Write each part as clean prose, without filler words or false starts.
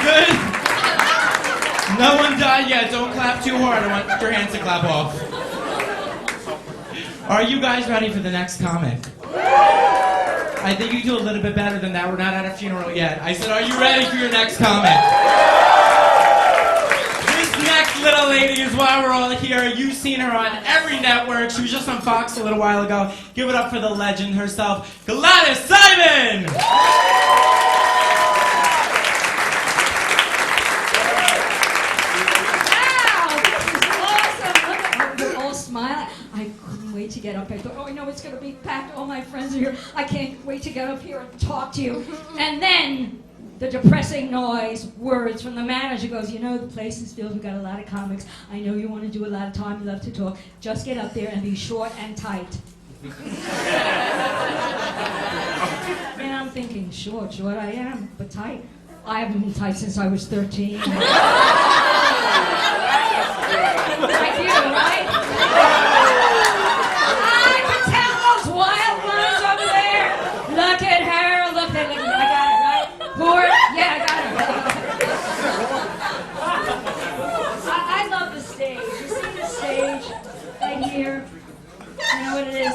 good? No one died yet. Don't clap too hard. I want your hands to clap off. Are you guys ready for the next comic? I think you do a little bit better than that. We're not at a funeral yet. I said, are you ready for your next comic? This next little lady is why we're all here. You've seen her on every network. She was just on Fox a little while ago. Give it up for the legend herself, Glady Simon! I couldn't wait to get up. I thought, oh, I know it's going to be packed. All my friends are here. I can't wait to get up here and talk to you. And then the depressing words from the manager goes, you know, the place is filled. We've got a lot of comics. I know you want to do a lot of time. You love to talk. Just get up there and be short and tight. And I'm thinking, short I am, but tight. I haven't been tight since I was 13. Like you, right? I can tell those wild ones over there. Look at her, look at her. I got it, right? Poor, yeah, I got it. I love the stage. You see the stage right here? You know what it is?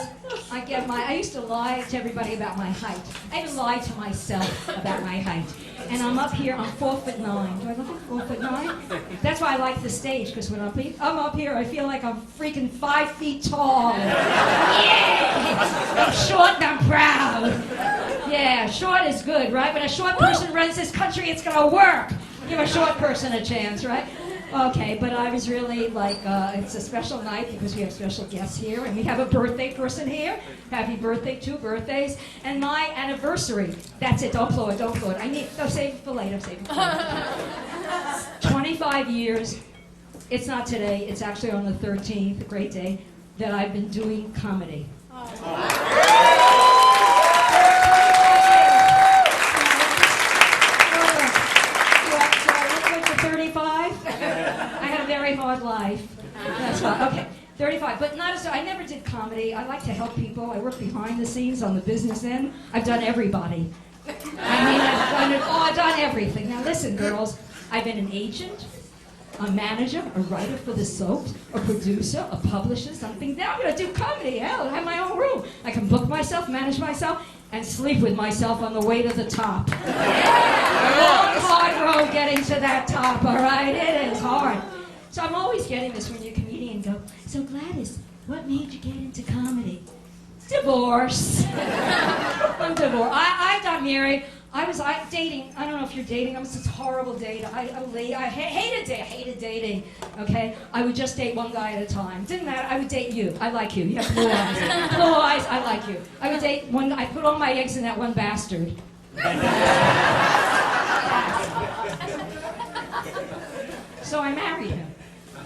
I used to lie to everybody about my height. I even lied to myself about my height. And I'm up here, I'm 4'9". Do I look like 4'9"? That's why I like the stage, because when I'm up here, I feel like I'm freaking 5 feet tall. Yeah! I'm short and I'm proud. Yeah, short is good, right? When a short person runs this country, it's gonna work. Give a short person a chance, right? Okay, but I was really like, it's a special night because we have special guests here, and we have a birthday person here. Happy birthday, 2 birthdays, and my anniversary. That's it, don't blow it. No, save it for later, 25 years. It's not today, it's actually on the 13th, a great day, that I've been doing comedy. Hard life. That's why. Okay, 35. But not as I never did comedy. I like to help people. I work behind the scenes on the business end. I've done everybody. I mean, I've done it all. I've done everything. Now listen, girls. I've been an agent, a manager, a writer for the soaps, a producer, a publisher, something. Now I'm going to do comedy. Hell, I have my own room. I can book myself, manage myself, and sleep with myself on the way to the top. A long, hard road getting to that top, all right? It is hard. So I'm always getting this when you're a comedian go, so Gladys, what made you get into comedy? Divorce. I'm divorced. I got married. I dating. I don't know if you're dating. I was this horrible date. I hated dating. Okay? I would just date one guy at a time. Didn't matter. I would date you. I like you. You have blue eyes. Blue eyes, I like you. I would date one guy. I put all my eggs in that one bastard. So I married him.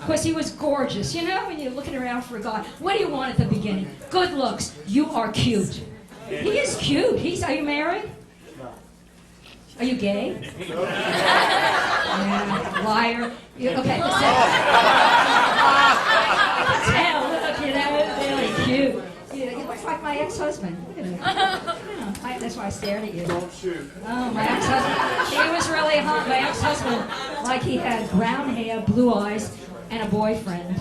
Because he was gorgeous. You know, when you're looking around for a guy, what do you want at the beginning? Good looks. You are cute. He is cute. Are you married? Are you gay? Yeah, liar. Okay, listen. I can tell. Look, you know, really cute. You look like my ex-husband. Look at him. That's why I stared at you. Don't shoot. Oh, my ex-husband. He was really hot. My ex-husband, like he had brown hair, blue eyes, and a boyfriend.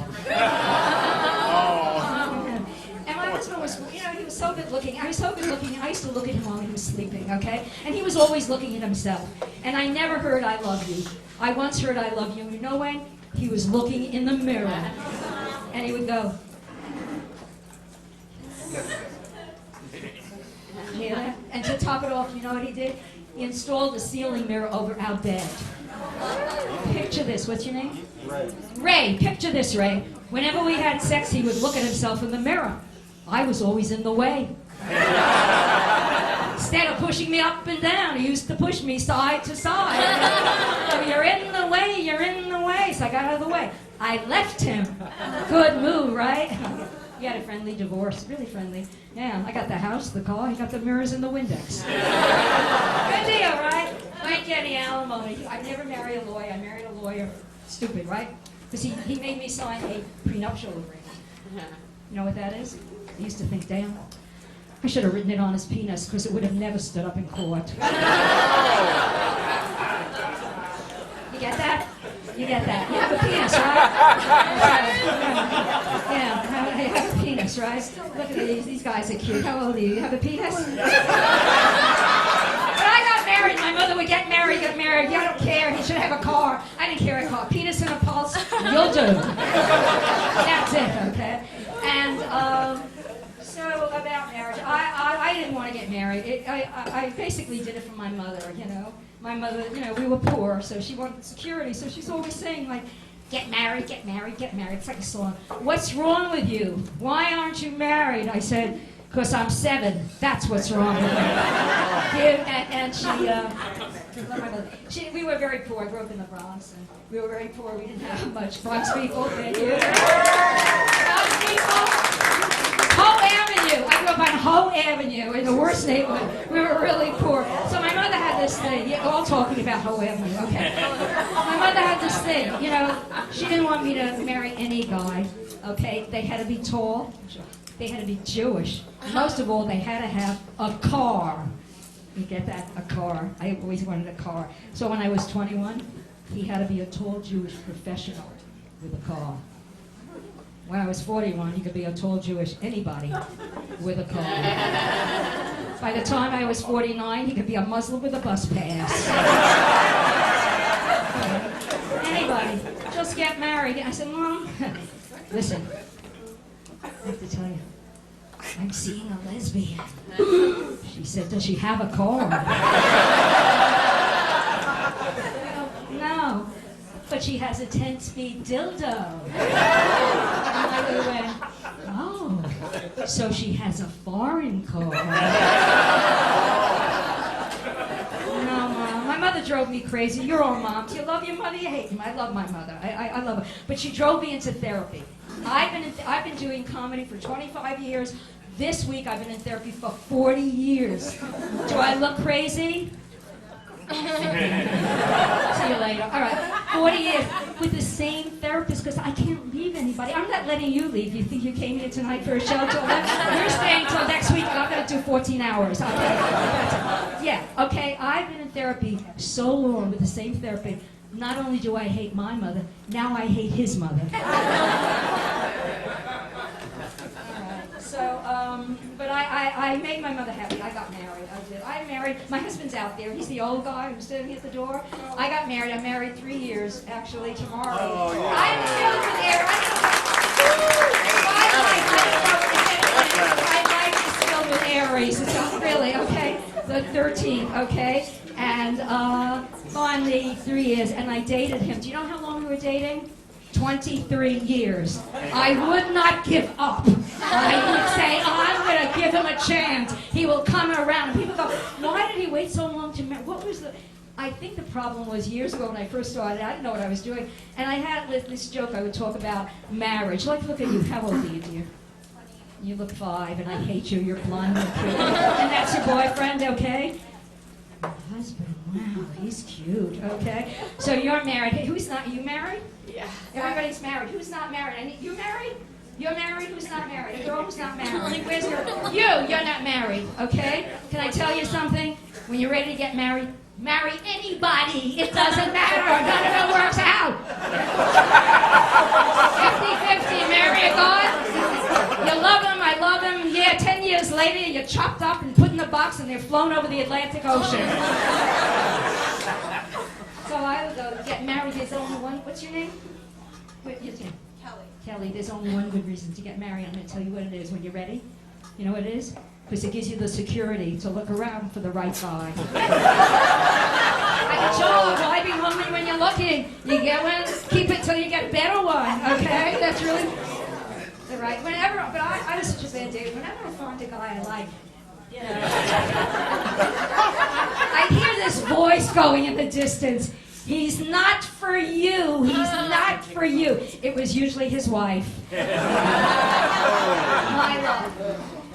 And my husband was, you know, he was so good looking. I was so good looking, I used to look at him while he was sleeping, okay? And he was always looking at himself. And I never heard I love you. I once heard I love you. You know when? He was looking in the mirror. And he would go. Hear that? And to top it off, you know what he did? He installed a ceiling mirror over our bed. Picture this. What's your name? Ray. Picture this, Ray. Whenever we had sex, he would look at himself in the mirror. I was always in the way. Instead of pushing me up and down, he used to push me side to side. So you're in the way, you're in the way. So I got out of the way. I left him. Good move, right? He had a friendly divorce, really friendly. Yeah, I got the house, the car, he got the mirrors and the Windex. Good deal, right? I ain't getting alimony. I'd never marry a lawyer. I married a lawyer. Stupid, right? Because he made me sign a prenuptial agreement. You know what that is? I used to think, damn, I should have written it on his penis because it would have never stood up in court. get that? You get that? You have a penis, right? Yeah, I have a penis, right? Look at these guys are cute. How old are you? You have a penis? When I got married, my mother would get married. I don't care. He should have a car. I didn't care a car. Penis and a pulse, you'll do. That's it, okay? And so about marriage, I didn't want to get married. I basically did it for my mother, you know. My mother, you know, we were poor, so she wanted security. So she's always saying, like, get married, get married, get married. It's like a song. What's wrong with you? Why aren't you married? I said, because I'm 7. That's what's wrong with me. And we were very poor. I grew up in the Bronx, and we were very poor. We didn't have much. Bronx people, thank you. Bronx people. Hoe Avenue. I grew up on Hoe Avenue in the worst neighborhood. We were really poor. So my mother had this thing. You're all talking about Hoe Avenue, okay. My mother had this thing, you know, she didn't want me to marry any guy, okay. They had to be tall. They had to be Jewish. Most of all, they had to have a car. You get that? A car. I always wanted a car. So when I was 21, he had to be a tall Jewish professional with a car. When I was 41, he could be a tall Jewish anybody with a car. By the time I was 49, he could be a Muslim with a bus pass. Anybody. Just get married. I said, Mom, listen, I have to tell you, I'm seeing a lesbian. She said, does she have a car? No, but she has a 10-speed dildo. And I went, oh, so she has a foreign car. No, Mom, my mother drove me crazy. You're all moms. You love your mother, you hate them. I love my mother. I love her. But she drove me into therapy. I've been doing comedy for 25 years. This week I've been in therapy for 40 years. Do I look crazy? See you later. All right, 40 years with the same therapist because I can't leave anybody. I'm not letting you leave. You think you came here tonight for a show till 11? You're staying till next week. I'm going to do 14 hours. Okay. Yeah. Okay. I've been in therapy so long with the same therapist. Not only do I hate my mother, now I hate his mother. So, but I made my mother happy. I got married. I did. I married. My husband's out there. He's the old guy who's standing at the door. I got married. I'm married 3 years, actually, tomorrow. Oh, yeah. I'm filled with air. My life is filled with Aries. It's not really, okay? The 13th, okay? And finally, 3 years, and I dated him. Do you know how long we were dating? 23 years. I would not give up. I would say, oh, I'm going to give him a chance. He will come around. People go, why did he wait so long to marry? What was the... I think the problem was years ago when I first started, I didn't know what I was doing. And I had this joke I would talk about marriage. Like, look at you. How old are you, dear? You look 5, and I hate you. You're blonde and cute. And that's your boyfriend, okay? My husband, wow, he's cute, okay? So you're married. Hey, who's not? You married? Yeah. Everybody's married. Who's not married? You married? You're married? Who's not married? A girl who's not married. Where's your... You're not married, okay? Can I tell you something? When you're ready to get married, marry anybody. It doesn't matter. None of it works out. 50-50, marry a guy. You love him, I love him. Yeah, 10 years later, you're chopped up and put in a box and they're flown over the Atlantic Ocean. So I would go get married. There's only one. What's your name? What's your name? Kelly. Kelly, there's only one good reason to get married. I'm going to tell you what it is when you're ready. You know what it is? Because it gives you the security to look around for the right guy. Like a job, why be hungry when you're looking? You get one, keep it till you get a better one, okay? That's really the right. Whenever, but I was such a bad dude. Whenever I find a guy I like, you know, I hear this voice going in the distance. He's not for you. He's not for you. It was usually his wife. My love.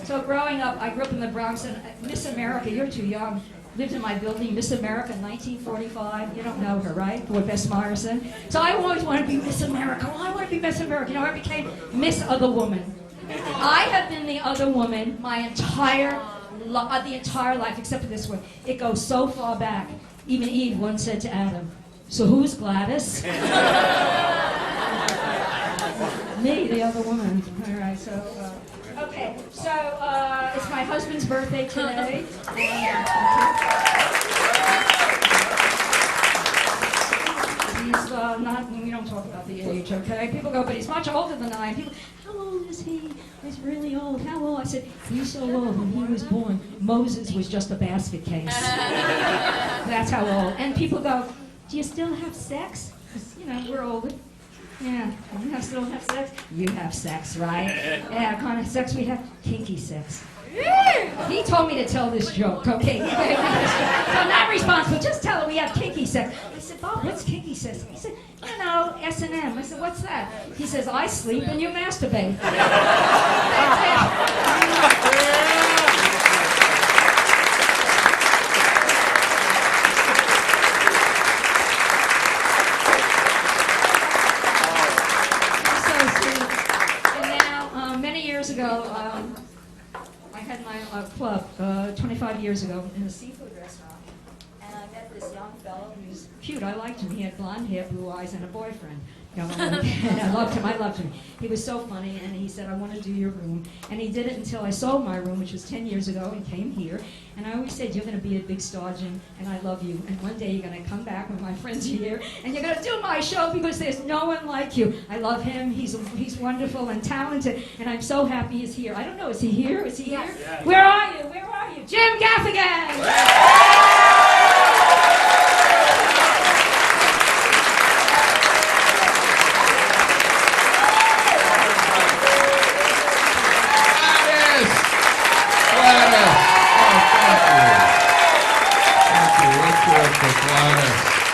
So growing up, I grew up in the Bronx, and Miss America, you're too young, lived in my building, Miss America, 1945. You don't know her, right? With Bess Morrison. So I always wanted to be Miss America. Oh, I want to be Miss America. You know, I became Miss Other Woman. I have been the other woman my entire life, except for this one. It goes so far back. Even Eve once said to Adam, So who's Gladys? Me, the other woman. All right, so, okay. So, it's my husband's birthday today. He's not, we don't talk about the age, okay? People go, but he's much older than I am. People, how old is he? He's really old. How old? I said, he's so old. When he was born, Moses was just a basket case. That's how old. And people go, do you still have sex? 'Cause, you know, we're older. Yeah, you still have sex? You have sex, right? Yeah, what kind of sex we have? Kinky sex. He told me to tell this joke, okay? So I'm not responsible. Just tell her we have kinky sex. I said, Bob, what's kinky sex? He said, you know, S&M. I said, what's that? He says, I sleep and you masturbate. That's it. So sweet. And now, many years ago, I had my club 25 years ago in a seafood restaurant, and I met this young fellow who's cute. I liked him. He had blonde hair, blue eyes, and a boyfriend. You know, and I loved him. I loved him. He was so funny, and he said, I want to do your room. And he did it until I sold my room, which was 10 years ago, and came here. And I always said, you're going to be a big star, Jim, and I love you. And one day you're going to come back when my friends are here, and you're going to do my show because there's no one like you. I love him. He's wonderful and talented, and I'm so happy he's here. I don't know, is he here? Is he here? Yes. Where are you? Where are you? Jim Gaffigan! Thank you. Let's do it for Gladys.